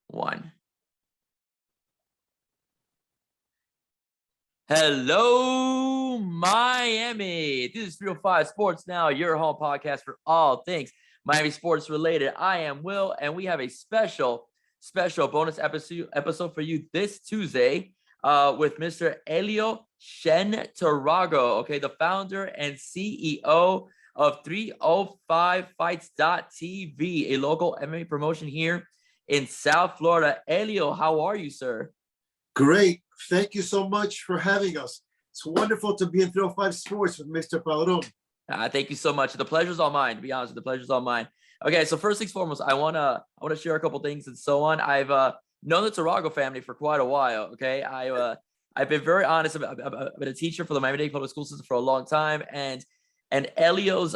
One. Hello, Miami. This is 305 Sports Now, your home podcast for all things Miami sports related. I am Will, and we have a special bonus episode for you this Tuesday with Mr. Elio Tarrago, okay, the founder and CEO of 305fights.tv, a local MMA promotion here in South Florida. Elio, how are you, sir? Great. Thank you so much for having us. It's wonderful to be in 305 Sports with Mr. Padron. Thank you so much. The pleasure's all mine, to be honest. The pleasure's all mine. Okay, so first things foremost, I wanna share a couple things and so on. I've known the Tarrago family for quite a while. Okay, I've been very honest. I've been a teacher for the Miami-Dade Public School System for a long time, and Elio's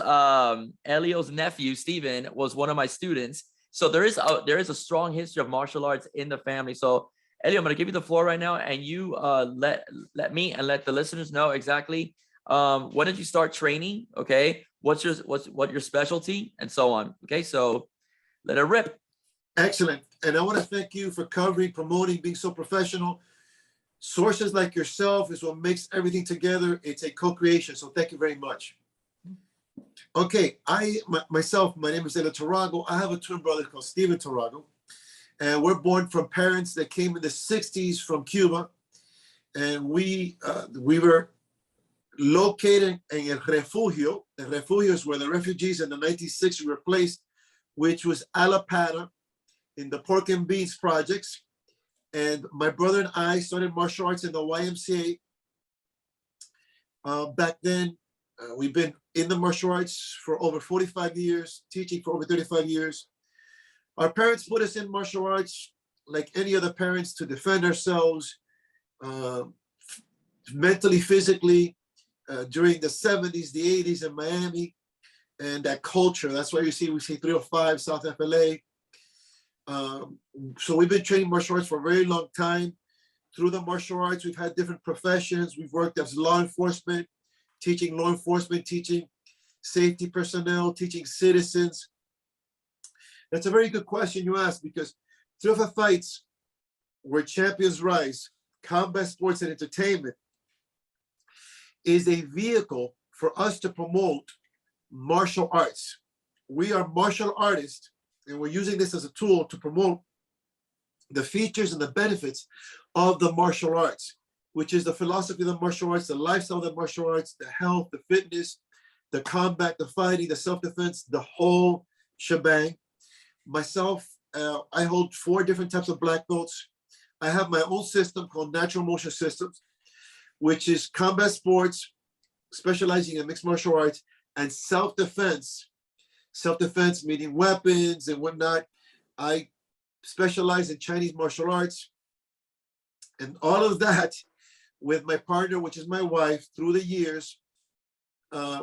nephew Steven was one of my students. So there is a strong history of martial arts in the family. So Elio, I'm going to give you the floor right now, and you let me and let the listeners know exactly when did you start training? Okay, what your specialty and so on. Okay, so let it rip. Excellent, and I want to thank you for covering, promoting, being so professional. Sources like yourself is what makes everything together. It's a co-creation, so thank you very much. Okay, my name is Elio Tarrago. I have a twin brother called Steven Tarrago. And we're born from parents that came in the 60s from Cuba. And we were located in El Refugio. El Refugio is where the refugees in the 1960s were placed, which was Alapata in the Pork and Beans projects. And my brother and I started martial arts in the YMCA. Back then, we've been in the martial arts for over 45 years, teaching for over 35 years. Our parents put us in martial arts like any other parents to defend ourselves mentally, physically, during the 70s, the 80s in Miami, and that culture. That's why we see 305 South FLA. So we've been training martial arts for a very long time. Through the martial arts, we've had different professions. We've worked as law enforcement, teaching safety personnel, teaching citizens. That's a very good question you asked, because 305 Fights, where champions rise, combat sports and entertainment, is a vehicle for us to promote martial arts. We are martial artists, and we're using this as a tool to promote the features and the benefits of the martial arts, which is the philosophy of the martial arts, the lifestyle of the martial arts, the health, the fitness, the combat, the fighting, the self-defense, the whole shebang. Myself, I hold 4 different types of black belts. I have my own system called Natural Motion Systems, which is combat sports, specializing in mixed martial arts, and self-defense. Self-defense meaning weapons and whatnot. I specialize in Chinese martial arts. And all of that with my partner, which is my wife, through the years,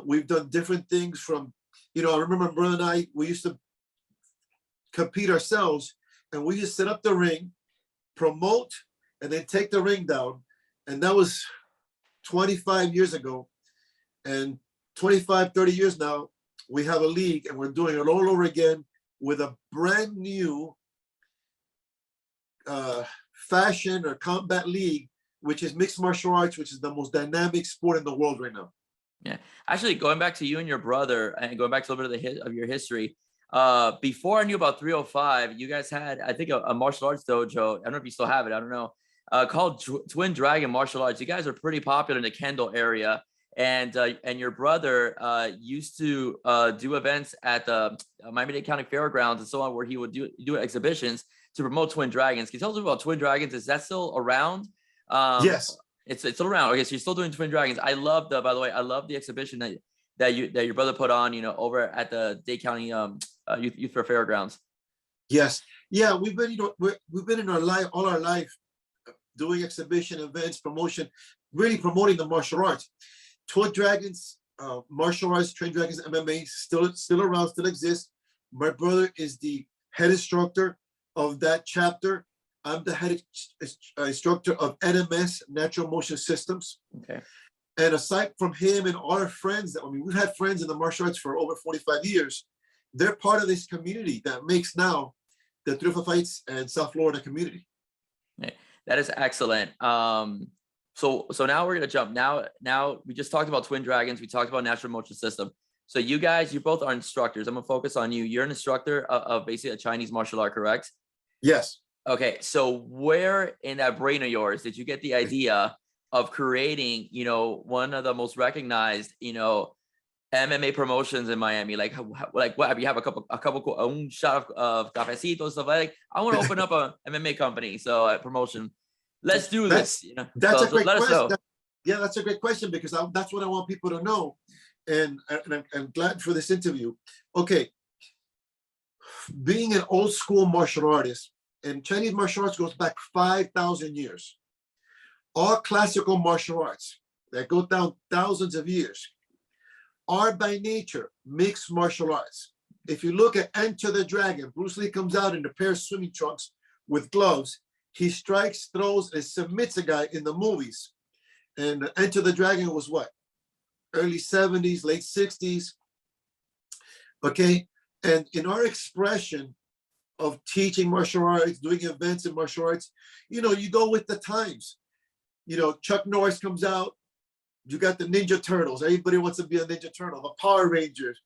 we've done different things from, I remember my brother and I, we used to compete ourselves, and we just set up the ring, promote, and then take the ring down. And that was 25 years ago. And 25, 30 years now, we have a league, and we're doing it all over again with a brand new fashion or combat league, which is mixed martial arts, which is the most dynamic sport in the world right now. Yeah, actually, going back to you and your brother, and going back to a little bit of your history, before I knew about 305, you guys had, I think, a martial arts dojo. I don't know if you still have it. I don't know. Called Twin Dragon Martial Arts. You guys are pretty popular in the Kendall area, and your brother used to do events at the Miami-Dade County Fairgrounds and so on, where he would do exhibitions to promote Twin Dragons. Can you tell us about Twin Dragons? Is that still around? Yes, it's still around. Okay, so you're still doing Twin Dragons. I love the exhibition that your brother put on, over at the Dade County Youth Fair Fairgrounds. Yes, yeah, we've been in our life, all our life, doing exhibition events, promotion, really promoting the martial arts. Twin Dragons martial arts, Twin Dragons MMA, still around, still exists. My brother is the head instructor of that chapter. I'm the head instructor of NMS, Natural Motion Systems. Okay. And aside from him and all our friends, we've had friends in the martial arts for over 45 years. They're part of this community that makes now the Triunfo Fights and South Florida community. Yeah, that is excellent. So now we're gonna jump. Now we just talked about Twin Dragons. We talked about Natural Motion System. So you guys, you both are instructors. I'm gonna focus on you. You're an instructor of basically a Chinese martial art, correct? Yes. Okay. So where in that brain of yours did you get the idea of creating, one of the most recognized, MMA promotions in Miami? Like what? You have a couple un shot of cafecito stuff like. I want to open up a MMA company, so promotion. Let's do this. That's so, a great let us know. question. Yeah, that's a great question because that's what I want people to know, and I'm glad for this interview. Okay, being an old school martial artist, and Chinese martial arts goes back 5,000 years. All classical martial arts that go down thousands of years are by nature mixed martial arts. If you look at Enter the Dragon, Bruce Lee comes out in a pair of swimming trunks with gloves. He strikes, throws, and submits a guy in the movies. And Enter the Dragon was what? Early 70s, late 60s. Okay. And in our expression of teaching martial arts, doing events in martial arts, you go with the times. Chuck Norris comes out. You got the Ninja Turtles. Everybody wants to be a Ninja Turtle. The Power Rangers.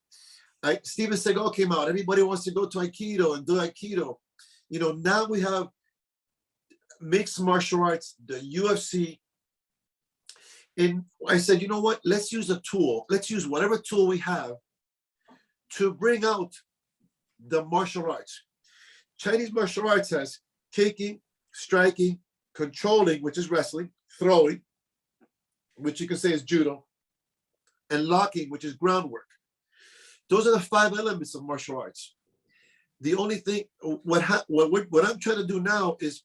Steven Seagal came out. Everybody wants to go to Aikido and do Aikido. Now we have mixed martial arts, the UFC. And I said, you know what? Let's use a tool. Let's use whatever tool we have to bring out the martial arts. Chinese martial arts has kicking, striking, controlling, which is wrestling, throwing, which you can say is judo, and locking, which is groundwork. Those are the 5 elements of martial arts. The only thing, what I'm trying to do now is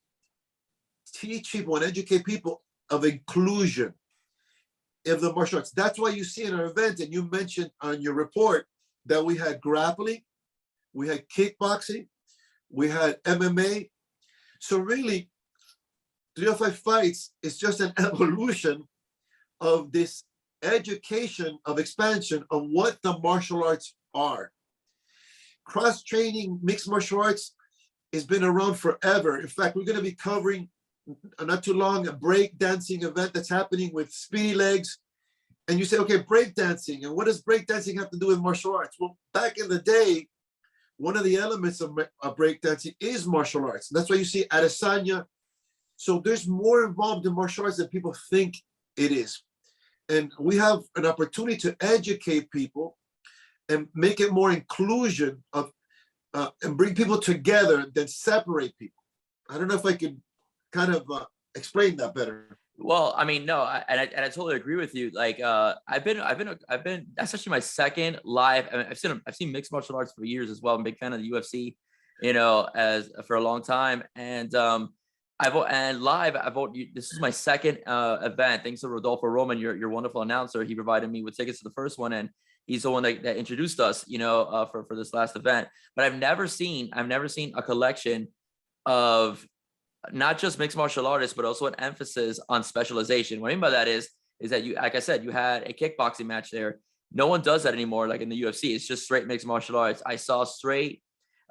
teach people and educate people of inclusion of the martial arts. That's why you see in our event, and you mentioned on your report, that we had grappling, we had kickboxing, we had MMA. So really, 305 Fights is just an evolution of this education of expansion of what the martial arts are. Cross-training mixed martial arts has been around forever. In fact, we're going to be covering not too long a break dancing event that's happening with Speedy Legs. And you say, okay, break dancing, and what does break dancing have to do with martial arts? Well, back in the day, one of the elements of break dancing is martial arts. That's why you see Adesanya. So there's more involved in martial arts than people think it is. And we have an opportunity to educate people and make it more inclusion of and bring people together than separate people. I don't know if I could kind of explain that better. Well, I mean, no, I totally agree with you. Like, I've been. That's actually my second live. I mean, I've seen mixed martial arts for years as well. I'm a big fan of the UFC, as for a long time. And this is my second event. Thanks to Rodolfo Roman, your wonderful announcer. He provided me with tickets to the first one, and he's the one that introduced us, for this last event. But I've never seen a collection of not just mixed martial artists, but also an emphasis on specialization. What I mean by that is that you, like I said, you had a kickboxing match there. No one does that anymore. Like in the UFC, it's just straight mixed martial arts. I saw straight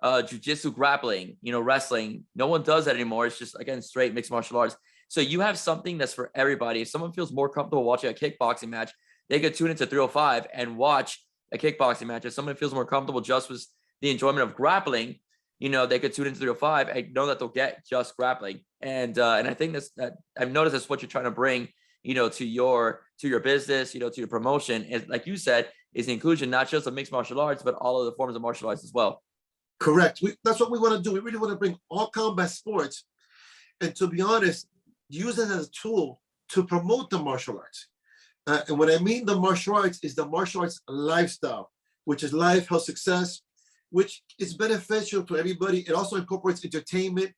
jiu-jitsu, grappling, wrestling. No one does that anymore. It's just, again, straight mixed martial arts. So you have something that's for everybody. If someone feels more comfortable watching a kickboxing match, they could tune into 305 and watch a kickboxing match. If someone feels more comfortable just with the enjoyment of grappling, they could tune into 305 and know that they'll get just grappling. And I think that I've noticed that's what you're trying to bring, to your business, to your promotion. Is, like you said, is the inclusion, not just of mixed martial arts, but all of the forms of martial arts as well. Correct. That's what we want to do. We really want to bring all combat sports, and to be honest, use it as a tool to promote the martial arts. And what I mean the martial arts is the martial arts lifestyle, which is life, health, success, which is beneficial to everybody. It also incorporates entertainment.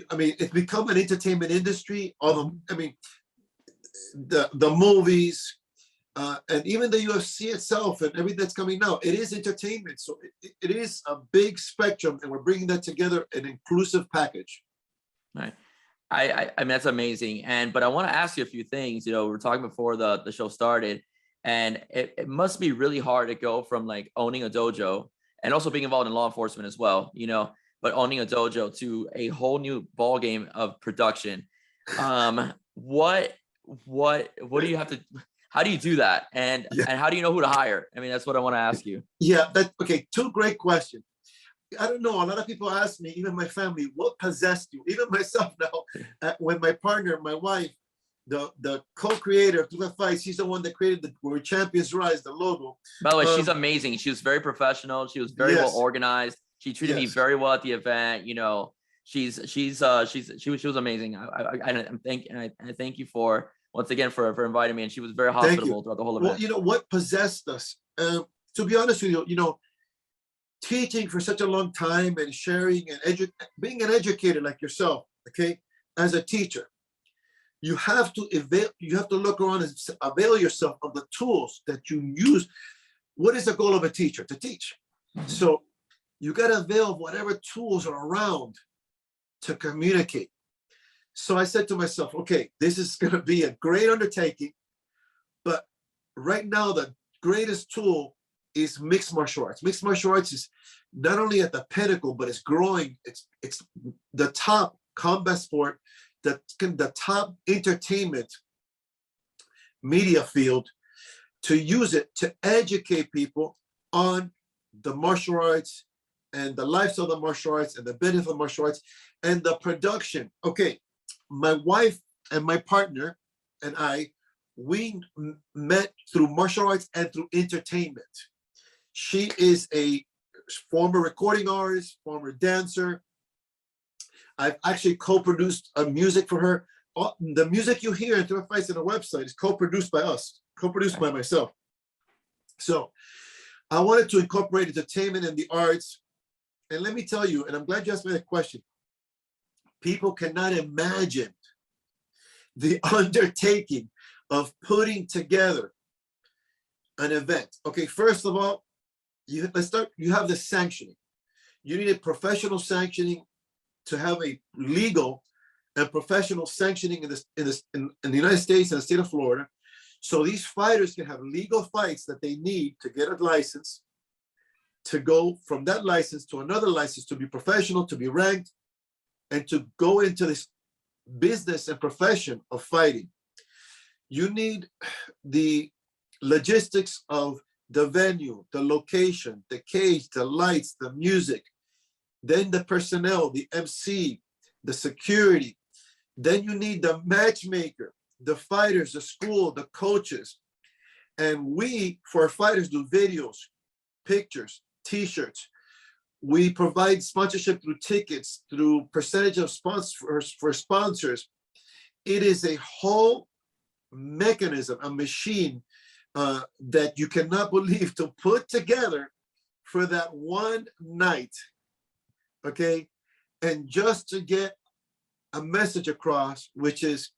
I mean, it's become an entertainment industry. The movies, and even the UFC itself and everything that's coming now, it is entertainment. So it is a big spectrum, and we're bringing that together, an inclusive package. Right. I mean, that's amazing. But I want to ask you a few things. We were talking before the show started, and it must be really hard to go from like owning a dojo and also being involved in law enforcement as well, but owning a dojo to a whole new ball game of production. What do you have to, how do you do that? And how do you know who to hire? I mean, that's what I want to ask you. Yeah, okay. Two great questions. I don't know. A lot of people ask me, even my family, what possessed you? Even myself now, when my partner, my wife, the co-creator of Truth Fights, she's the one that created the Where Champions Rise, the logo. By the way, she's amazing. She was very professional. She was very well organized. She treated me very well at the event. You know, she was amazing. I thank you for once again for inviting me. And she was very hospitable throughout the whole event. Well, you know what possessed us? To be honest with you, you know, teaching for such a long time and sharing and being an educator like yourself, okay, as a teacher, you have to look around and avail yourself of the tools that you use. What is the goal of a teacher? To teach. So you got to avail of whatever tools are around to communicate. So I said to myself, okay, this is going to be a great undertaking, but right now the greatest tool is mixed martial arts. Mixed martial arts is not only at the pinnacle, but it's growing. It's the top combat sport, the top entertainment media field, to use it to educate people on the martial arts and the lifestyle of the martial arts and the benefit of martial arts and the production. Okay, my wife and my partner and we met through martial arts and through entertainment. She is a former recording artist, former dancer. I've actually co-produced music for her. The music you hear in Truth Fights on the website is co-produced by us, co-produced by myself. So I wanted to incorporate entertainment and the arts. And let me tell you, and I'm glad you asked me that question, people cannot imagine the undertaking of putting together an event. Okay, first of all, you have the sanctioning. You need a professional sanctioning to have a legal and professional sanctioning in the United States and the state of Florida. So these fighters can have legal fights that they need to get a license, to go from that license to another license, to be professional, to be ranked, and to go into this business and profession of fighting. You need the logistics of the venue, the location, the cage, the lights, the music, then the personnel, the MC, the security. Then you need the matchmaker, the fighters, the school, the coaches. And we, for our fighters, do videos, pictures, t-shirts. We provide sponsorship through tickets, through percentage of sponsors for sponsors. It is a whole mechanism, a machine that you cannot believe to put together for that one night, okay? And just to get a message across, which is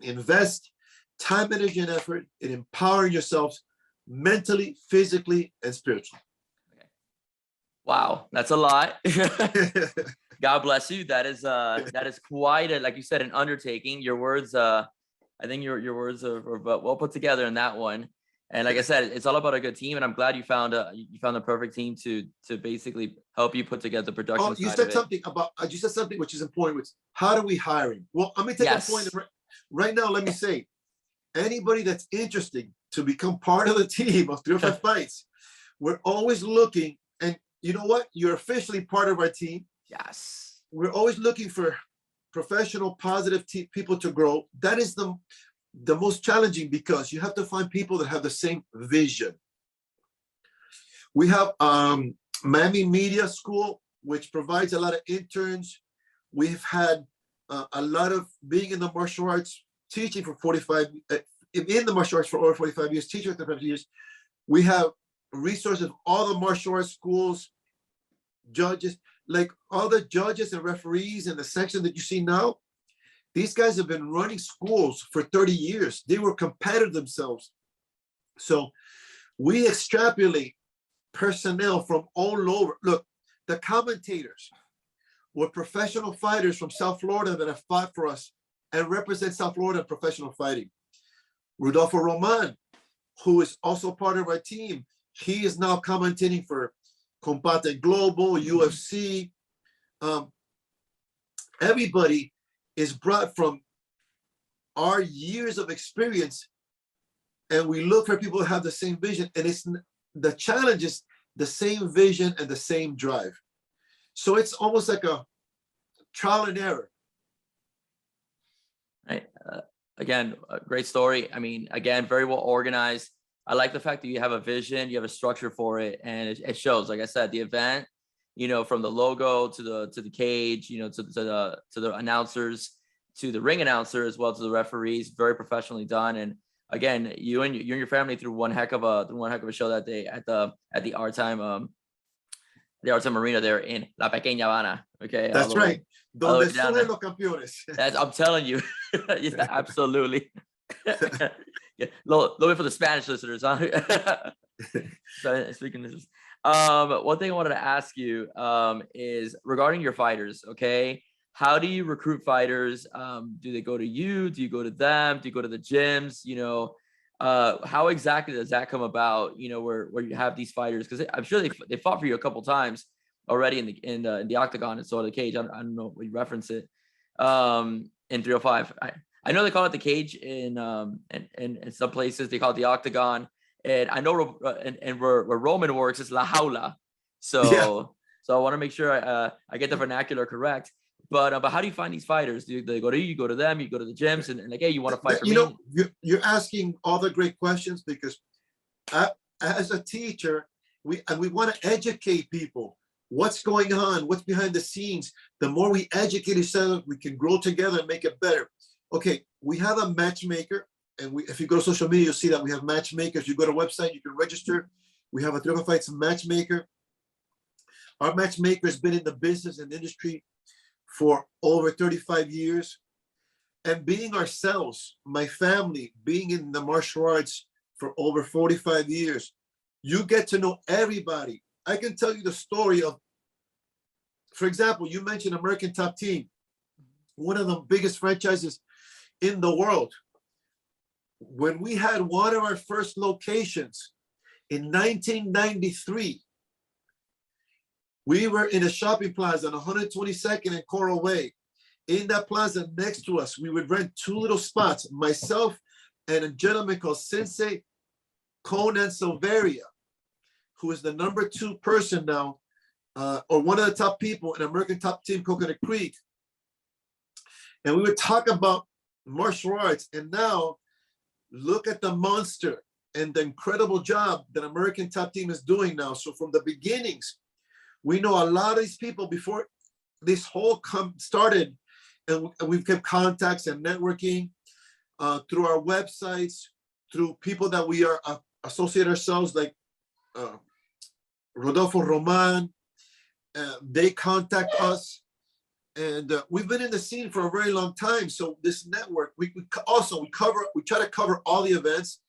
invest time, energy, and effort in empowering yourselves mentally, physically, and spiritually. Okay. Wow, that's a lot. God bless you. That is quite a, like you said, an undertaking. Your words, I think your words are well put together in that one. And like I said, it's all about a good team, and I'm glad you found the perfect team to basically help you put together the production. Oh, you said something about which is important, which how do we hire him? Well, let me take a point right now. Let me say, anybody that's interested to become part of the team of 305 Fights, we're always looking, and you know what? You're officially part of our team. Yes. We're always looking for professional, positive people to grow. That is the most challenging, because you have to find people that have the same vision. We have Miami Media School, which provides a lot of interns. We've had a lot of being in the martial arts, teaching for 45, in the martial arts for over 45 years, teaching for 35 years. We have resources of all the martial arts schools, judges, like all the judges and referees in the section that you see now. These guys have been running schools for 30 years. They were competitive themselves. So we extrapolate personnel from all over. Look, the commentators were professional fighters from South Florida that have fought for us and represent South Florida in professional fighting. Rodolfo Roman, who is also part of our team, he is now commentating for Combate Global, UFC. um, everybody is brought from our years of experience, and we look for people who have the same vision. And it's the challenge is the same vision and the same drive. So it's almost like a trial and error. Right. Again, a great story. I mean, again, very well organized. I like the fact that you have a vision, you have a structure for it, and it shows. Like I said, the event, you know, from the logo to the cage, you know, to the announcers, to the ring announcer, as well to the referees, very professionally done. And again, you and your family threw one heck of a show that day at the Art Time Arena there in La Pequeña Habana. Okay, That's right. Donde surgen los campeones. I'm telling you, yeah, absolutely. Yeah, little bit for the Spanish listeners, huh? Speaking this, one thing I wanted to ask you is regarding your fighters. Okay, how do you recruit fighters? Do they go to you? Do you go to them? Do you go to the gyms? You know, how exactly does that come about? You know, where you have these fighters, because I'm sure they fought for you a couple times already in the octagon and so the cage. I don't know what you reference it in 305. I know they call it the cage in some places. They call it the octagon, and I know where Roman works is la jaula. So Yeah. so I want to make sure I get the vernacular correct. But how do you find these fighters? Do they go to you? You go to them? You go to the gyms and like, hey, you want to fight for me? You know, you're asking all the great questions because as a teacher, we want to educate people. What's going on? What's behind the scenes? The more we educate each other, we can grow together and make it better. Okay, we have a matchmaker, and if you go to social media, you'll see that we have matchmakers. You go to a website, you can register. We have a 305 Fights matchmaker. Our matchmaker has been in the business and industry for over 35 years. And being ourselves, my family, being in the martial arts for over 45 years, you get to know everybody. I can tell you the story of, for example, you mentioned American Top Team, one of the biggest franchises in the world. When we had one of our first locations in 1993, we were in a shopping plaza on 122nd and Coral Way. In that plaza next to us, we would rent two little spots, myself and a gentleman called Sensei Conan Silveria, who is the #2 person now, or one of the top people in American Top Team Coconut Creek. And we would talk about martial arts. And now look at the monster and the incredible job that American Top Team is doing now. So from the beginnings, we know a lot of these people before this whole started, and we've kept contacts and networking through our websites, through people that we are associate ourselves, like Rodolfo Roman. They contact us, and we've been in the scene for a very long time. So this network, we try to cover all the events.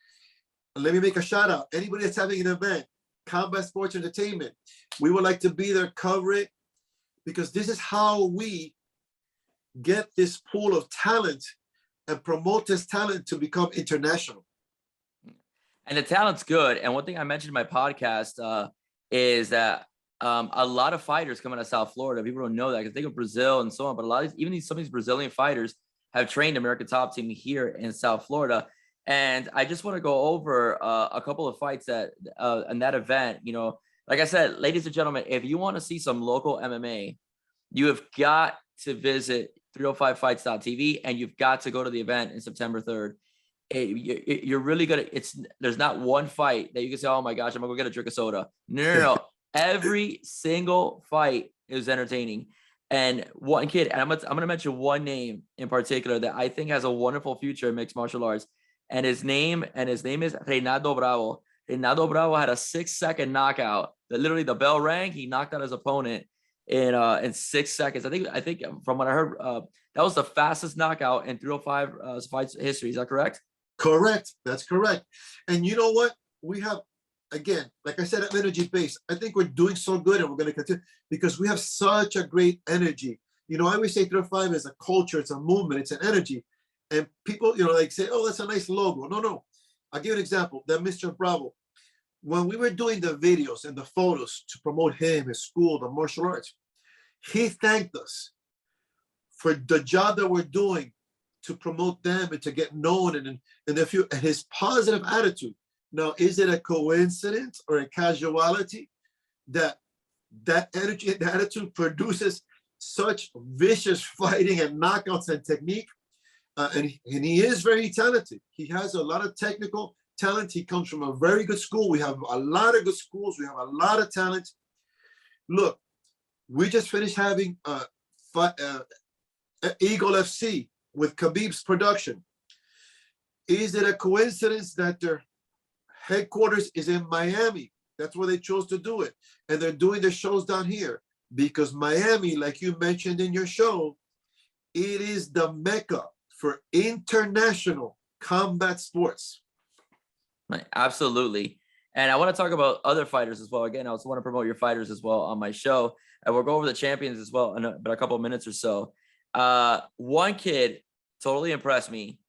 And let me make a shout out. Anybody that's having an event, Combat Sports Entertainment, we would like to be there, cover it, because this is how we get this pool of talent and promote this talent to become international. And the talent's good. And one thing I mentioned in my podcast is that a lot of fighters come out of South Florida. People don't know that because they go to Brazil and so on. But a lot of some of these Brazilian fighters have trained American Top Team here in South Florida. And I just want to go over a couple of fights that in that event. You know, like I said, ladies and gentlemen, if you want to see some local MMA, you have got to visit 305fights.tv, and you've got to go to the event in September 3rd. You're really gonna. There's not one fight that you can say, "Oh my gosh, I'm gonna go get a drink of soda." No. Every single fight is entertaining. And one kid, and I'm gonna mention one name in particular that I think has a wonderful future in mixed martial arts. And his name is Reynaldo Bravo. Reynaldo Bravo had a 6-second knockout. That literally the bell rang. He knocked out his opponent in 6 seconds. I think from what I heard, that was the fastest knockout in 305 fights history. Is that correct? Correct. That's correct. And you know what? We have, again, like I said, an energy base. I think we're doing so good, and we're going to continue because we have such a great energy. You know, I always say 305 is a culture, it's a movement, it's an energy. And people, you know, like say, oh, that's a nice logo. No. I'll give you an example. That Mr. Bravo, when we were doing the videos and the photos to promote him, his school, the martial arts, He thanked us for the job that we're doing to promote them and to get known, and his positive attitude. Now, is it a coincidence or a casuality that energy and attitude produces such vicious fighting and knockouts and technique? And he is very talented. He has a lot of technical talent. He comes from a very good school. We have a lot of good schools. We have a lot of talent. Look, we just finished having Eagle FC with Khabib's production. Is it a coincidence that their headquarters is in Miami? That's where they chose to do it. And they're doing the shows down here because Miami, like you mentioned in your show, it is the mecca for international combat sports. Right, absolutely. And I want to talk about other fighters as well. Again, I also want to promote your fighters as well on my show. And we'll go over the champions as well in about a couple of minutes or so. One kid totally impressed me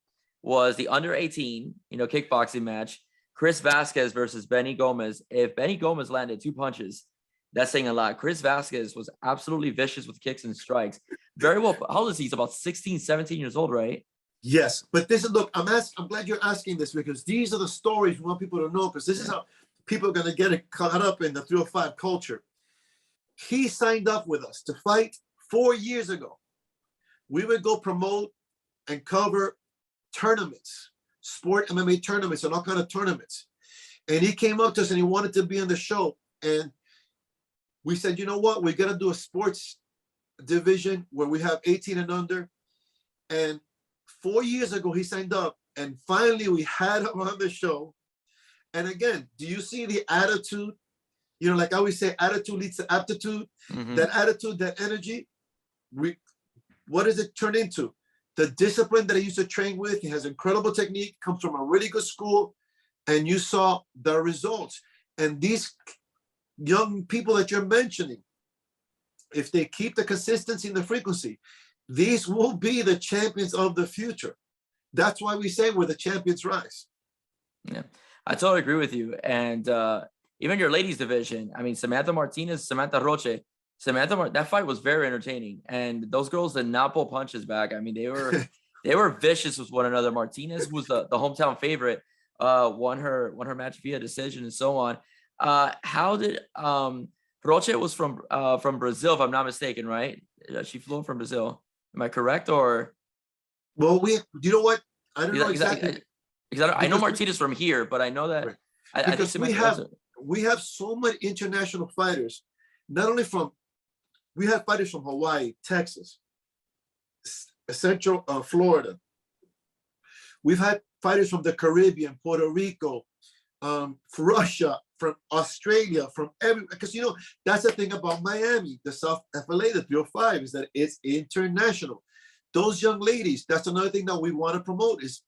was the under 18, kickboxing match. Chris Vasquez versus Benny Gomez. If Benny Gomez landed 2 punches, that's saying a lot. Chris Vasquez was absolutely vicious with kicks and strikes. Very well. How old is he? He's about 16, 17 years old, right? Yes, but this is, look, I'm glad you're asking this because these are the stories we want people to know, because this is how people are going to get caught up in the 305 culture. He signed up with us to fight 4 years ago. We would go promote and cover tournaments, sport MMA tournaments and all kinds of tournaments. And he came up to us and he wanted to be on the show. And we said, you know what? We're going to do a sports division where we have 18 and under. And 4 years ago, he signed up. And finally, we had him on the show. And again, do you see the attitude? Like I always say, attitude leads to aptitude. Mm-hmm. That attitude, that energy, what does it turn into? The discipline that he used to train with. He has incredible technique, comes from a really good school, and you saw the results. And these young people that you're mentioning, if they keep the consistency and the frequency, these will be the champions of the future. That's why we say we're the champions rise. Yeah, I totally agree with you. And even your ladies division, I mean, Samantha Martinez, Samantha Roche, that fight was very entertaining. And those girls did not pull punches back. I mean, they were vicious with one another. Martinez, who was the hometown favorite, won her match via decision and so on. How did Roche was from Brazil, if I'm not mistaken, right? She flew from Brazil. Am I correct? Or well, you know what? I don't know exactly. I know Martinez from here, but I know that right. Because we have so many international fighters. Not only we have fighters from Hawaii, Texas, Central Florida. We've had fighters from the Caribbean, Puerto Rico, from Russia, from Australia, from because that's the thing about Miami, the South FLA, the 305, is that it's international. Those young ladies, that's another thing that we want to promote is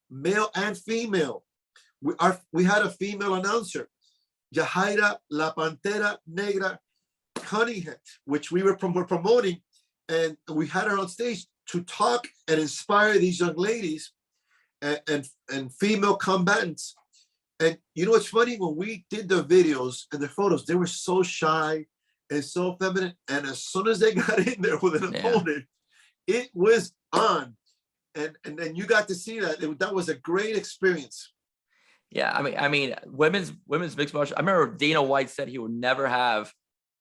male and female. We had a female announcer, Yahaira La Pantera Negra Cunningham, which we were promoting, and we had her on stage to talk and inspire these young ladies and female combatants. And it's funny, when we did the videos and the photos, they were so shy and so feminine. And as soon as they got in there with an opponent, it was on. And then you got to see that. That was a great experience. Yeah, I mean, women's mixed martial. I remember Dana White said he would never have,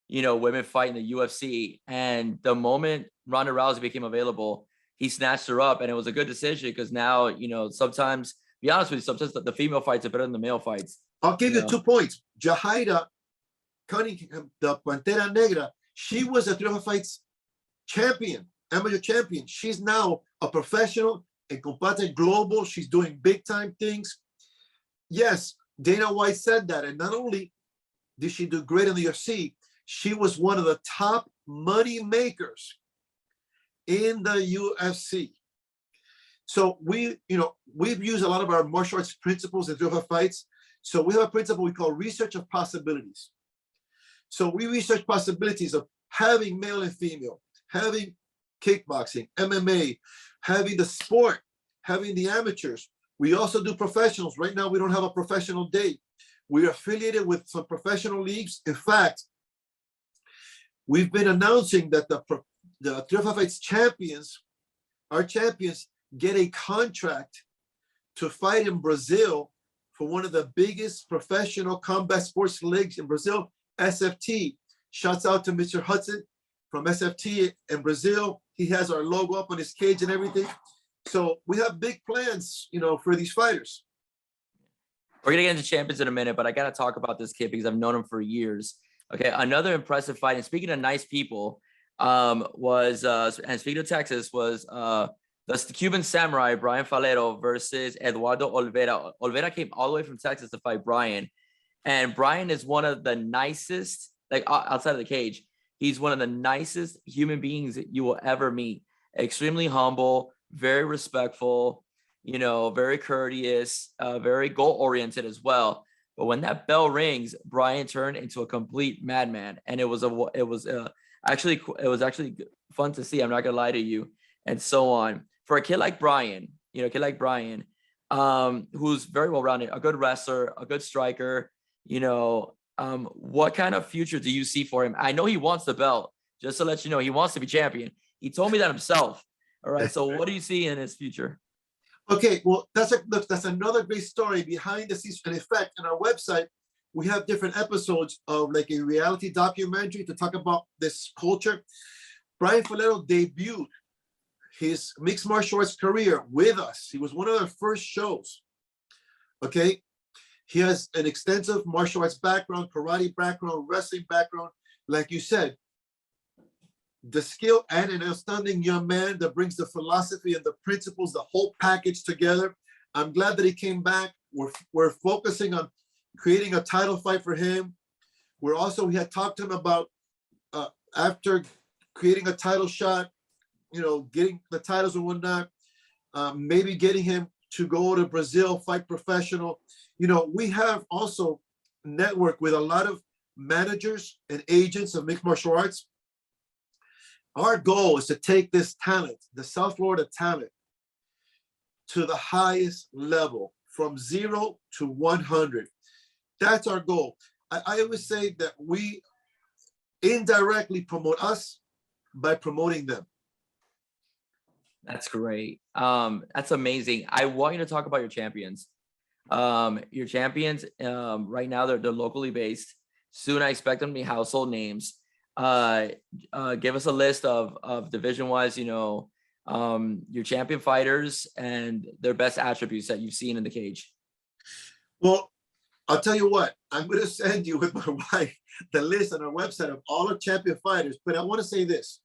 women fight in the UFC. And the moment Ronda Rousey became available, he snatched her up, and it was a good decision because now, sometimes. Be honest with you, sometimes the female fights are better than the male fights. I'll give you 2 points. Yahaira Cunningham, the Pantera Negra, she was a 305 fights champion, amateur champion. She's now a professional and Combate Global. She's doing big time things. Yes, Dana White said that. And not only did she do great in the UFC, she was one of the top money makers in the UFC. So we've used a lot of our martial arts principles in 305 fights. So we have a principle we call research of possibilities. So we research possibilities of having male and female, having kickboxing, MMA, having the sport, having the amateurs. We also do professionals. Right now, we don't have a professional day. We're affiliated with some professional leagues. In fact, we've been announcing that the 305 Fights champions, our champions, get a contract to fight in Brazil for one of the biggest professional combat sports leagues in Brazil, SFT. Shouts out to Mr. Hudson from SFT in Brazil. He has our logo up on his cage and everything. So we have big plans, you know, for these fighters. We're gonna get into champions in a minute, but I gotta talk about this kid because I've known him for years. Okay, another impressive fight. And speaking of nice people, and speaking of Texas, was the Cuban Samurai Brian Falero versus Eduardo Olvera. Olvera came all the way from Texas to fight Brian, and Brian is one of the nicest, like outside of the cage, he's one of the nicest human beings that you will ever meet. Extremely humble, very respectful, you know, very courteous, very goal oriented as well. But when that bell rings, Brian turned into a complete madman, and it was actually fun to see. I'm not gonna lie to you, and so on. For a kid like Brian, you know, who's very well rounded, a good wrestler, a good striker, you know, what kind of future do you see for him? I know he wants the belt. Just to let you know, he wants to be champion. He told me that himself. All right. So what do you see in his future? Okay, well, that's another great story behind the scenes. And in fact, on our website, we have different episodes of like a reality documentary to talk about this culture. Brian Falero debuted his mixed martial arts career with us. He was one of our first shows. Okay, he has an extensive martial arts background, karate background, wrestling background. Like you said, the skill, and an outstanding young man that brings the philosophy and the principles, the whole package together. I'm glad that he came back. We're focusing on creating a title fight for him. We had talked to him about after creating a title shot, you know, getting the titles and whatnot, maybe getting him to go to Brazil, fight professional. You know, we have also networked with a lot of managers and agents of mixed martial arts. Our goal is to take this talent, the South Florida talent, to the highest level, from 0 to 100. That's our goal. I always say that we indirectly promote us by promoting them. That's great. That's amazing. I want you to talk about your champions. Your champions, right now, they're locally based. Soon I expect them to be household names. Give us a list of division-wise, you know, your champion fighters and their best attributes that you've seen in the cage. Well, I'll tell you what, I'm going to send you with my wife the list on our website of all our champion fighters. But I want to say this.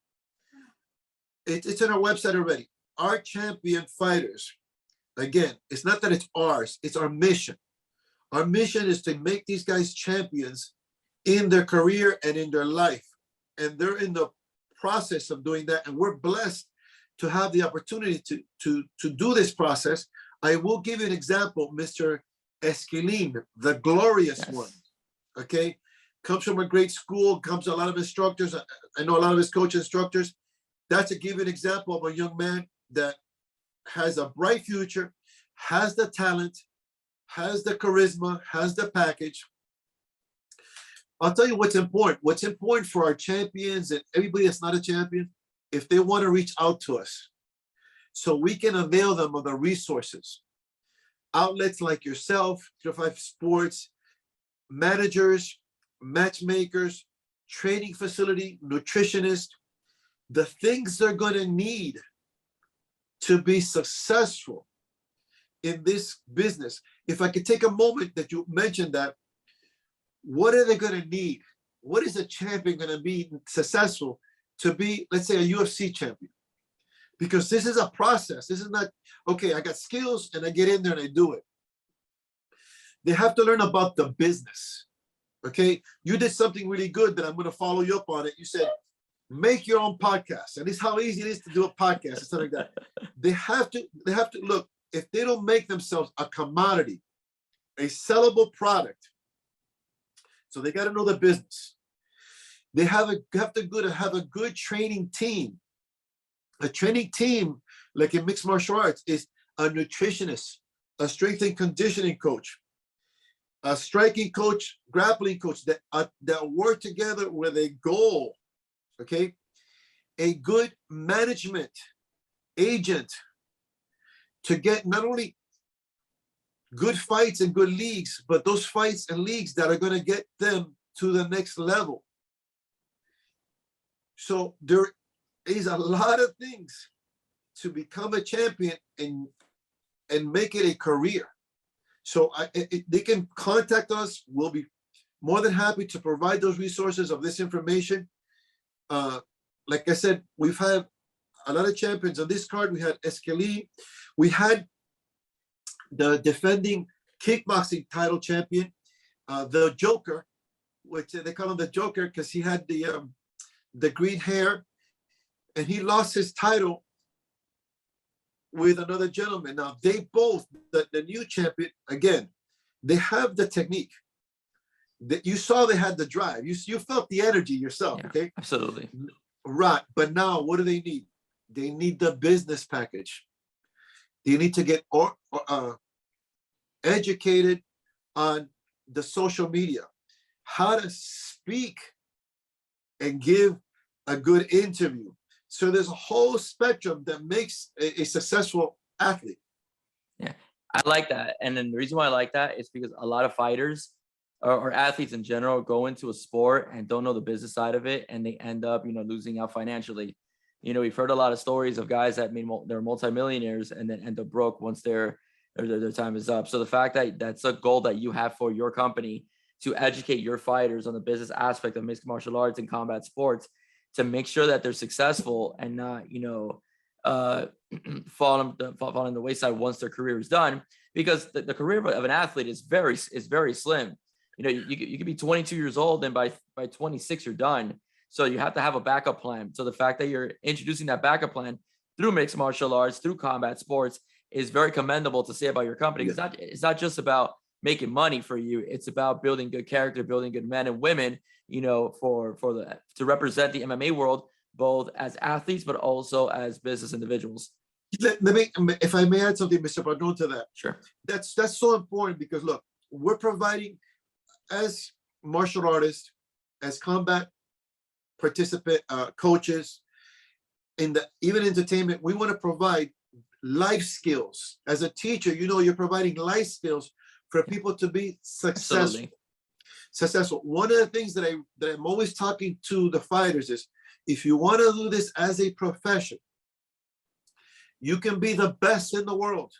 It's on our website already. Our champion fighters, again, it's not that it's ours, it's our mission. Our mission is to make these guys champions in their career and in their life. And they're in the process of doing that. And we're blessed to have the opportunity to do this process. I will give you an example, Mr. Esquilin, the glorious one, okay? Comes from a great school, comes to a lot of instructors. I know a lot of his coach instructors. That's to give you an example of a young man that has a bright future, has the talent, has the charisma, has the package. I'll tell you what's important. What's important for our champions and everybody that's not a champion, if they want to reach out to us, so we can avail them of the resources. Outlets like yourself, 305 Sports, managers, matchmakers, training facility, nutritionists, the things they're going to need to be successful in this business. If I could take a moment that you mentioned that, what are they going to need? What is a champion going to be successful to be, let's say, a UFC champion? Because this is a process. This is not, okay, I got skills and I get in there and I do it. They have to learn about the business. Okay, you did something really good that I'm going to follow you up on it. You said, make your own podcast. And this is how easy it is to do a podcast and stuff like that. They have to look, if they don't make themselves a commodity, a sellable product, so they got to know the business. They have to have a good training team. A training team, like in mixed martial arts, is a nutritionist, a strength and conditioning coach, a striking coach, grappling coach that work together with a goal okay? A good management agent to get not only good fights and good leagues, but those fights and leagues that are going to get them to the next level. So there is a lot of things to become a champion and make it a career. So they can contact us. We'll be more than happy to provide those resources of this information. Like I said, we've had a lot of champions on this card. We had Escali. We had the defending kickboxing title champion, the Joker, which they call him the Joker because he had the green hair, and he lost his title with another gentleman. Now they both, the new champion, again, they have the technique. That you saw they had the drive. You felt the energy yourself. Yeah, okay, absolutely. Right. But now what do they need? They need the business package. They need to get educated on the social media, how to speak and give a good interview. So there's a whole spectrum that makes a successful athlete. Yeah, I like that. And then the reason why I like that is because a lot of fighters or athletes in general go into a sport and don't know the business side of it, and they end up, losing out financially. We've heard a lot of stories of guys that they're multimillionaires and then end up broke once their time is up. So the fact that that's a goal that you have for your company to educate your fighters on the business aspect of mixed martial arts and combat sports to make sure that they're successful and not, fall on the wayside once their career is done, because the career of an athlete is very slim. You could be 22 years old and by 26 you're done. So you have to have a backup plan. So the fact that you're introducing that backup plan through mixed martial arts, through combat sports, is very commendable to say about your company. Yeah. It's not just about making money for you. It's about building good character, building good men and women, to represent the MMA world, both as athletes, but also as business individuals. Let me, if I may add something, Mr. Padron, to that. Sure. That's so important because look, we're providing, as martial artists, as combat participant coaches, in the even entertainment, we want to provide life skills. As a teacher, you're providing life skills for people to be successful. Absolutely. Successful. One of the things that I'm always talking to the fighters is, if you want to do this as a profession, you can be the best in the world.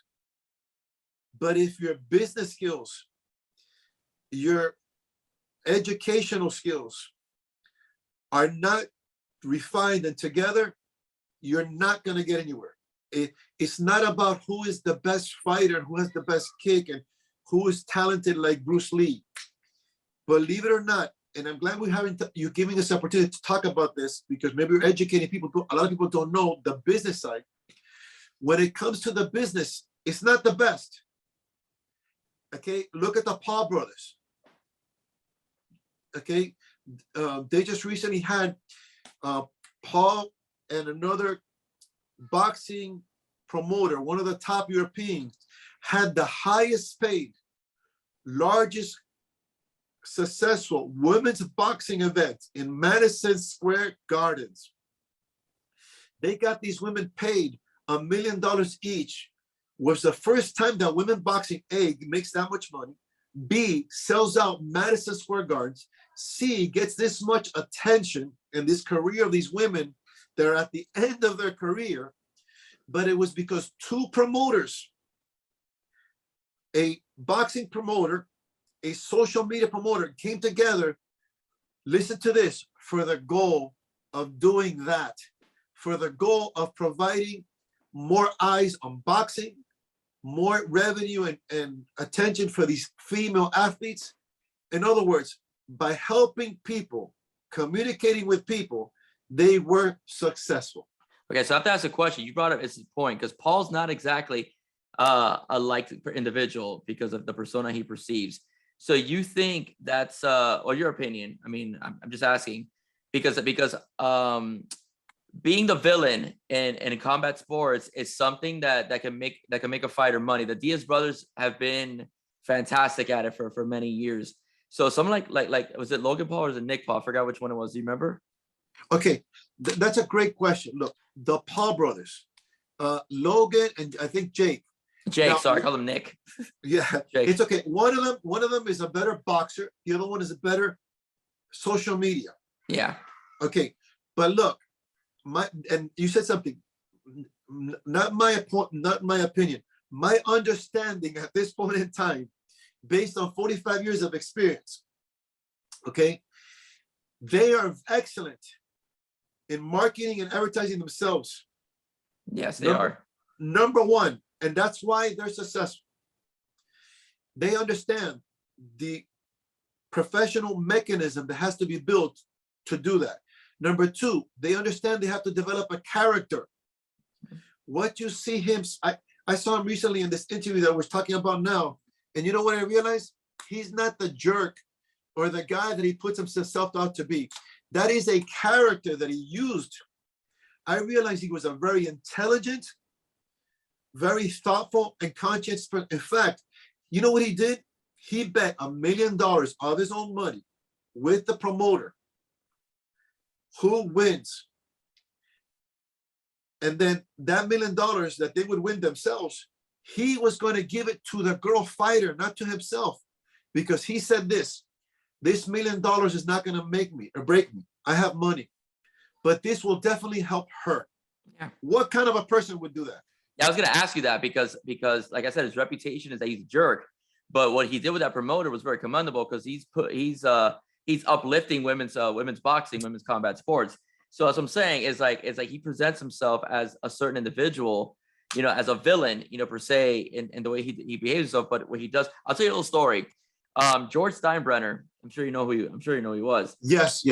But if your business skills, your educational skills are not refined and together, you're not going to get anywhere. It's not about who is the best fighter, who has the best kick, and who is talented like Bruce Lee. Believe it or not, and I'm glad you're giving us the opportunity to talk about this, because maybe we're educating people. A lot of people don't know the business side. When it comes to the business, it's not the best. Okay, look at the Paul brothers. Okay, they just recently had Paul and another boxing promoter, one of the top Europeans, had the highest paid, largest successful women's boxing event in Madison Square Gardens. They got these women paid $1 million each. Was the first time that women boxing, A, makes that much money, B, sells out Madison Square Gardens, C, gets this much attention in this career of these women that are at the end of their career. But it was because two promoters, a boxing promoter, a social media promoter, came together, listen to this, for the goal of doing that, for the goal of providing more eyes on boxing, more revenue and attention for these female athletes. In other words, by helping people, communicating with people, they were successful. Okay, so I have to ask a question. You brought up its point, because Paul's not exactly a liked individual because of the persona he perceives. So you think that's or your opinion? I mean, I'm just asking because being the villain in combat sports is something that can make a fighter money. The Diaz brothers have been fantastic at it for many years. So someone like was it Logan Paul or was it Nick Paul? I forgot which one it was. Do you remember? Okay, that's a great question. Look, the Paul brothers, Logan and I think Jake. Jake, Now, sorry, I called him Nick. Yeah, Jake. it's okay. One of them is a better boxer. The other one is a better social media. Yeah. Okay, but look, and you said something. Not my opinion. My understanding at this point in time, based on 45 years of experience. Okay, they are excellent in marketing and advertising themselves. Yes, they are. Number one, and that's why they're successful. They understand the professional mechanism that has to be built to do that. Number two, they understand they have to develop a character. What you see him, I saw him recently in this interview that we're talking about now, and you know what I realized? He's not the jerk or the guy that he puts himself out to be. That is a character that he used. I realized he was a very intelligent, very thoughtful and conscious. In fact, you know what he did? He bet $1 million of his own money with the promoter who wins. And then that $1 million that they would win themselves, he was going to give it to the girl fighter, not to himself, because he said this $1 million is not going to make me or break me. I have money, but this will definitely help her. Yeah. What kind of a person would do that? Yeah, I was going to ask you that because like I said, his reputation is that he's a jerk, but what he did with that promoter was very commendable because he's uplifting women's boxing, women's combat sports. So as I'm saying is like he presents himself as a certain individual, you know, as a villain, you know, per se, in the way he behaves himself. But what he does, I'll tell you a little story. George Steinbrenner, I'm sure you know who he was. Yes.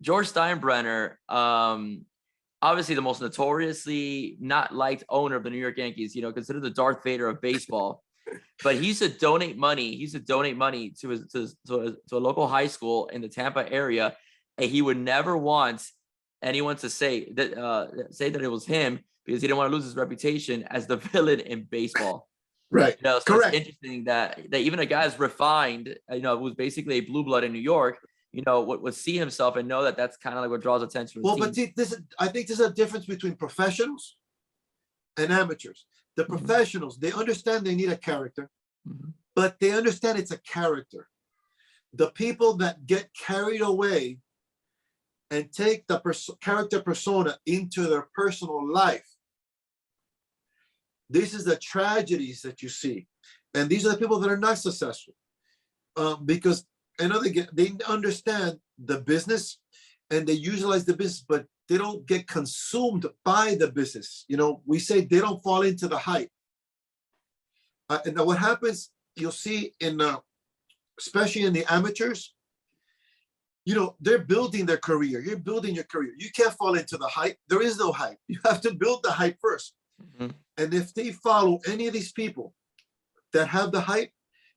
George Steinbrenner, obviously the most notoriously not liked owner of the New York Yankees, you know, considered the Darth Vader of baseball. But he used to donate money. He used to donate money to a local high school in the Tampa area, and he would never want anyone to say that it was him because he didn't want to lose his reputation as the villain in baseball. Right. You know, so correct. It's interesting that even a guy as refined, you know, who's basically a blue blood in New York, you know, would see himself and know that that's kind of like what draws attention. Well, but see, I think there's a difference between professionals and amateurs. The professionals, they understand they need a character, but they understand it's a character. The people that get carried away and take the character persona into their personal life, this is the tragedies that you see. And these are the people that are not successful because I know they understand the business and they utilize the business, but they don't get consumed by the business. You know, we say they don't fall into the hype. And what happens, you'll see especially in the amateurs, you know, they're building their career. You're building your career. You can't fall into the hype. There is no hype. You have to build the hype first. And if they follow any of these people that have the hype,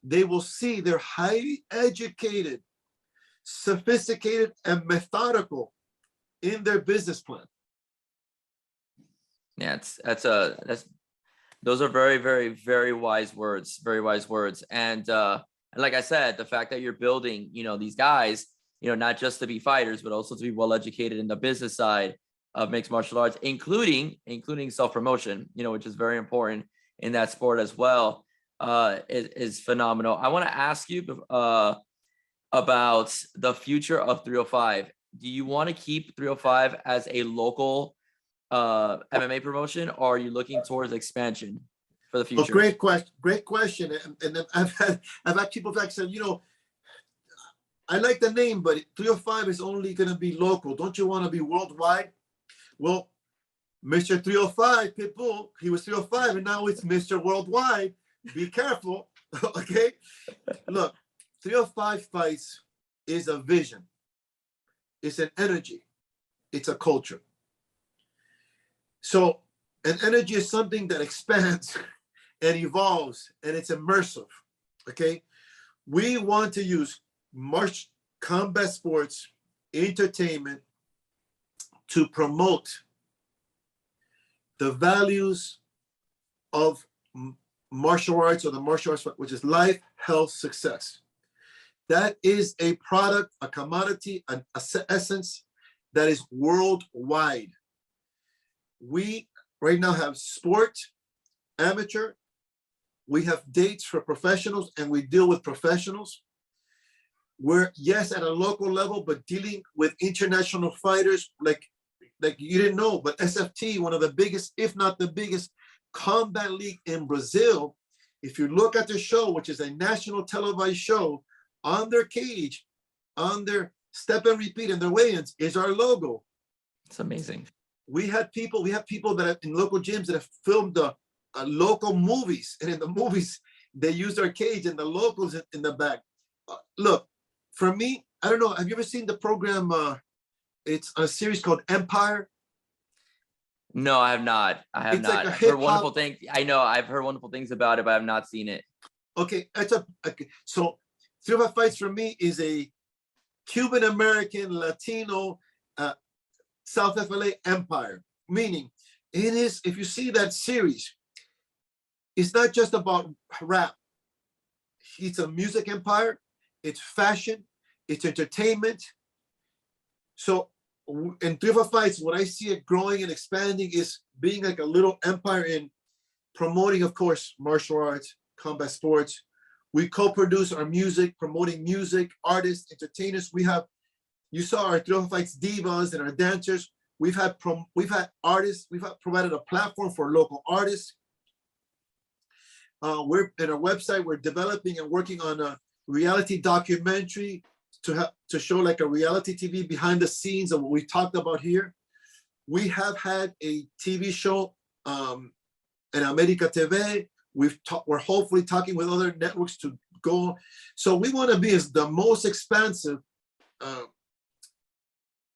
they will see they're highly educated, sophisticated, and methodical in their business plan. Yeah, those are very, very, very wise words. Very wise words. And like I said, the fact that you're building, you know, these guys, you know, not just to be fighters, but also to be well educated in the business side of mixed martial arts, including self-promotion, you know, which is very important in that sport as well, is phenomenal. I want to ask you about the future of 305. Do you want to keep 305 as a local MMA promotion, or are you looking towards expansion for the future? Oh, great question. And I've had people that said, you know, I like the name, but 305 is only going to be local. Don't you want to be worldwide? Well, Mr. 305, Pitbull, he was 305, and now it's Mr. Worldwide. Be careful, okay? Look, 305 Fights is a vision. It's an energy. It's a culture. So an energy is something that expands and evolves, and it's immersive, okay? We want to use combat sports, entertainment, to promote the values of martial arts, or the martial arts, which is life, health, success. That is a product, a commodity, an essence that is worldwide. We right now have sport, amateur. We have dates for professionals, and we deal with professionals. We're, yes, at a local level, but dealing with international fighters like you didn't know, but SFT, one of the biggest, if not the biggest combat league in Brazil. If you look at the show, which is a national televised show, on their cage, on their step and repeat and their weigh-ins is our logo. It's amazing. We have people that have in local gyms that have filmed the local movies, and in the movies they use our cage and the locals in the back. Look, for me, I don't know. Have you ever seen the program? It's a series called Empire. No, I have not. I have not. Like I've heard wonderful things. I know I've heard wonderful things about it, but I've not seen it. Okay, so 305 Fights for me is a Cuban American Latino South FLA empire. Meaning, it is, if you see that series, it's not just about rap. It's a music empire. It's fashion. It's entertainment. So in 305 Fights, what I see it growing and expanding is being like a little empire in promoting, of course, martial arts, combat sports. We co-produce our music, promoting music, artists, entertainers. We have, you saw our 305 Fights divas and our dancers. We've had artists. We've provided a platform for local artists. We're in our website. We're developing and working on a reality documentary to show like a reality TV behind the scenes of what we talked about here. We have had a TV show in America TV. We're hopefully talking with other networks to go. So we want to be as the most expansive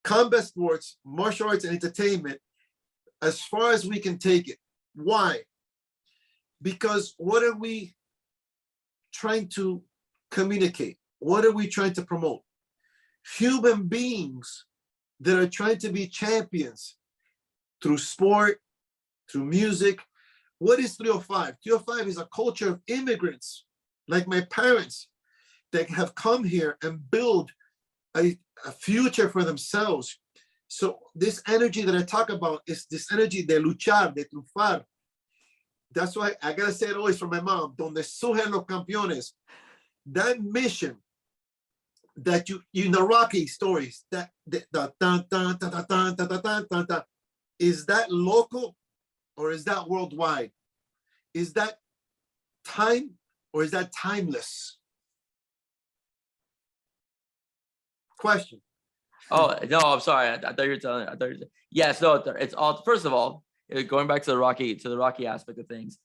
combat sports, martial arts, and entertainment as far as we can take it. Why? Because what are we trying to communicate? What are we trying to promote? Human beings that are trying to be champions through sport, through music. What is 305? 305 is a culture of immigrants, like my parents, that have come here and build a future for themselves. So this energy that I talk about is this energy de luchar, de triunfar. That's why I gotta say it always from my mom, donde surgen los campeones. That mission that you in the Rocky stories, is that local or is that worldwide? Is that time or is that timeless? Question. Oh no, I'm sorry. I thought you were telling. Yes, no. It's all. First of all, going back to the Rocky aspect of things,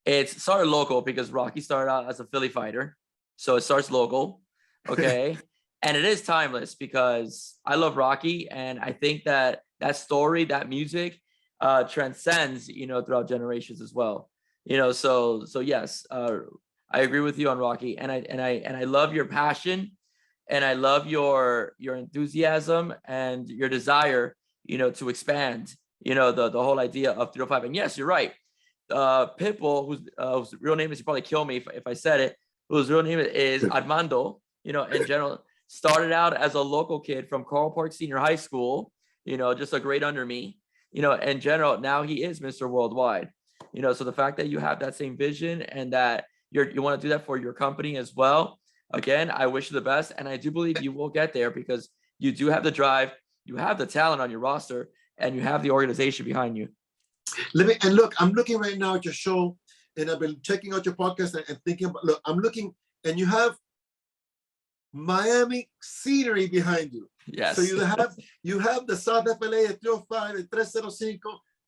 it started local because Rocky started out as a Philly fighter, so it starts local, okay, and it is timeless because I love Rocky, and I think that story, that music, transcends, throughout generations as well, So yes, I agree with you on Rocky, and I love your passion. And I love your enthusiasm and your desire, to expand, the whole idea of 305. And yes, you're right. Pitbull, whose real name is, you probably kill me if I said it, whose real name is Armando, in general, started out as a local kid from Carl Park Senior High School, just a grade under me, in general. Now he is Mr. Worldwide, so the fact that you have that same vision and that you want to do that for your company as well. Again, I wish you the best, and I do believe you will get there because you do have the drive, you have the talent on your roster, and you have the organization behind you. Look, I'm looking right now at your show, and I've been checking out your podcast and thinking about. Look, I'm looking, and you have Miami scenery behind you. Yes. So you have the South FLA at 305 and 305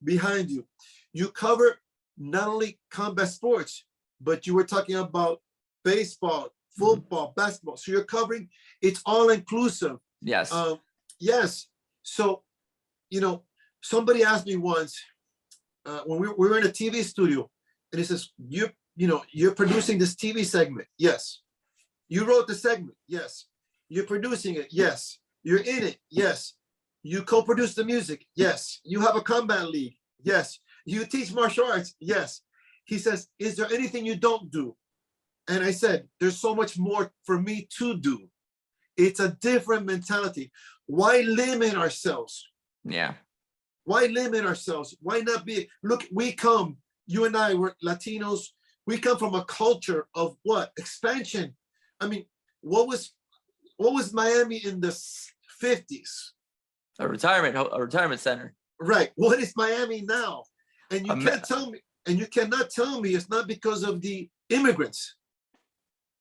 behind you. You cover not only combat sports, but you were talking about baseball, football, basketball. So you're covering, it's all inclusive. Yes. Yes. So, somebody asked me once when we were in a TV studio, and he says, you're producing this TV segment. Yes. You wrote the segment. Yes. You're producing it. Yes. You're in it. Yes. You co-produce the music. Yes. You have a combat league. Yes. You teach martial arts. Yes. He says, is there anything you don't do? And I said, there's so much more for me to do. It's a different mentality. Why limit ourselves? Yeah. Why limit ourselves? Why not be? Look, you and I, we're Latinos. We come from a culture of what? Expansion. I mean, what was Miami in the 50s? A retirement center. Right. What is Miami now? And you can't tell me, and you cannot tell me it's not because of the immigrants.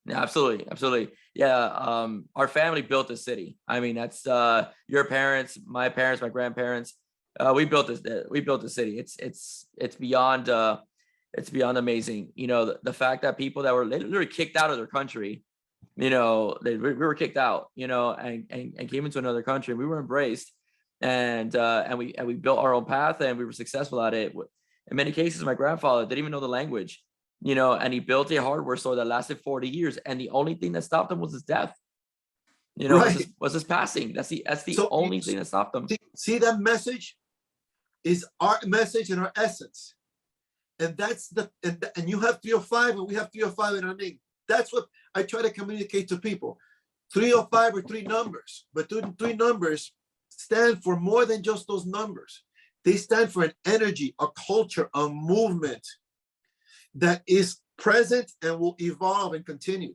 Yeah, absolutely. Yeah. Our family built the city. I mean, that's your parents, my grandparents. We built the city. It's beyond amazing. You know, the fact that people that were literally kicked out of their country, you know, we were kicked out, you know, and came into another country. We were embraced, and we built our own path, and we were successful at it. In many cases, my grandfather didn't even know the language, you know, and he built a hardware store that lasted 40 years. And the only thing that stopped him was his death, you know, right. was his passing. That's the only thing that stopped him. See, that message is our message and our essence. And that's and you have 305 and we have 305 in our name. That's what I try to communicate to people. 305 are three numbers, but three numbers stand for more than just those numbers. They stand for an energy, a culture, a movement that is present and will evolve and continue.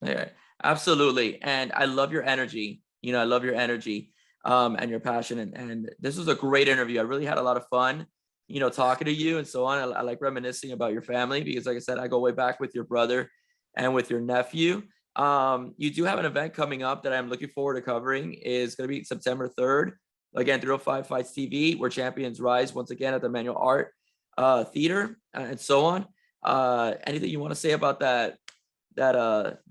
Yeah, absolutely. And I love your energy. You know, I love your energy and your passion. And this was a great interview. I really had a lot of fun, you know, talking to you and so on. I like reminiscing about your family because, like I said, I go way back with your brother and with your nephew. You do have an event coming up that I'm looking forward to covering. Is going to be September 3rd. Again, 305 Fights TV, where champions rise once again at the Manual Art Theater and so on. Anything you want to say about that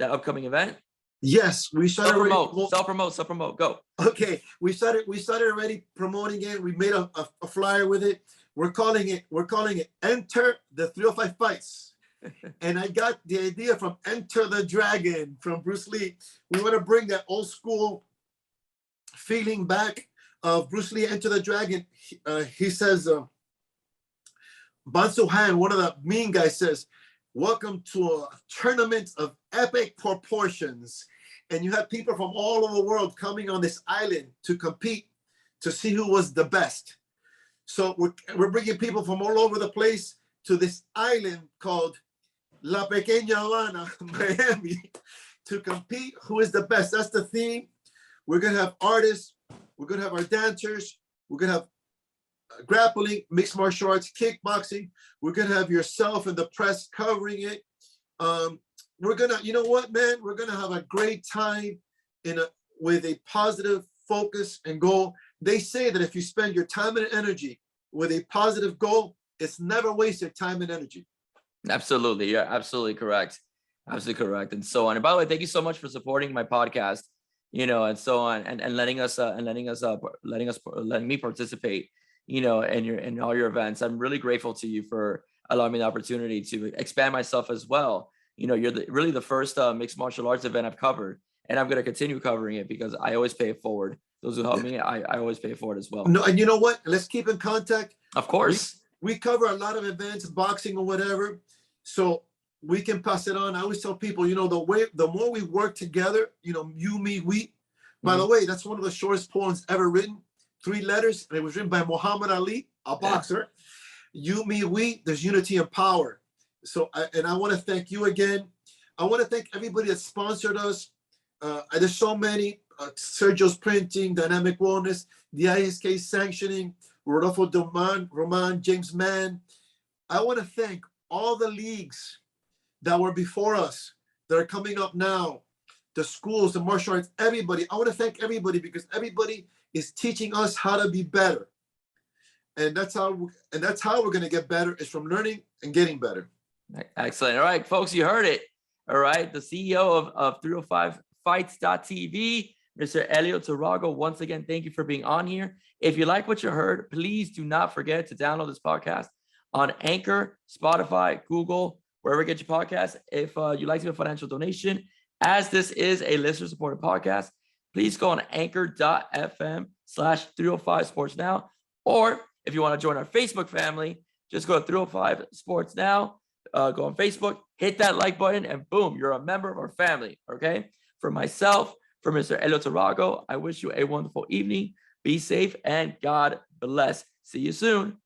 upcoming event? Yes, we started self-promote. Go. Okay, we started already promoting it. We made a flyer with it. We're calling it Enter the 305 Fights. And I got the idea from Enter the Dragon from Bruce Lee. We want to bring that old school feeling back of Bruce Lee, Enter the Dragon. He says, Ban Han, one of the mean guys, says, "Welcome to a tournament of epic proportions." And you have people from all over the world coming on this island to compete to see who was the best. So we're bringing people from all over the place to this island called La Pequeña Habana, Miami, to compete who is the best. That's the theme. We're going to have artists. We're going to have our dancers. We're going to have grappling, mixed martial arts, kickboxing. We're going to have yourself and the press covering it. We're going to, you know what, man? We're going to have a great time with a positive focus and goal. They say that if you spend your time and energy with a positive goal, it's never wasted time and energy. Absolutely. You're absolutely correct. Absolutely correct. And so on. And by the way, thank you so much for supporting my podcast, you know, and so on, and letting me participate, you know, in all your events. I'm really grateful to you for allowing me the opportunity to expand myself as well. You know, you're really the first mixed martial arts event I've covered, and I'm going to continue covering it because I always pay it forward. Those who help me, I always pay it forward as well. No, and you know what? Let's keep in contact. Of course. We cover a lot of events, boxing or whatever, so we can pass it on. I always tell people, you know, the more we work together, you know, you, me, we. By the way, that's one of the shortest poems ever written. 3 letters, and it was written by Muhammad Ali, a boxer. You, me, we. There's unity and power. So, I want to thank you again. I want to thank everybody that sponsored us. There's so many. Sergio's Printing, Dynamic Wellness, the ISK Sanctioning, Rodolfo Roman, James Mann. I want to thank all the leagues that were before us, that are coming up now, the schools, the martial arts, everybody. I want to thank everybody because everybody is teaching us how to be better. And that's how we're going to get better, is from learning and getting better. Excellent. All right, folks, you heard it. All right. The CEO of 305fights.tv, Mr. Elio Tarrago. Once again, thank you for being on here. If you like what you heard, please do not forget to download this podcast on Anchor, Spotify, Google, wherever you get your podcasts. If you'd like to give a financial donation, as this is a listener-supported podcast, please go on anchor.fm/305 Sports Now. Or if you want to join our Facebook family, just go to 305 Sports Now. Go on Facebook, hit that like button, and boom, you're a member of our family. Okay. For myself, For Mr. Elio Tarrago, I wish you a wonderful evening. Be safe and God bless. See you soon.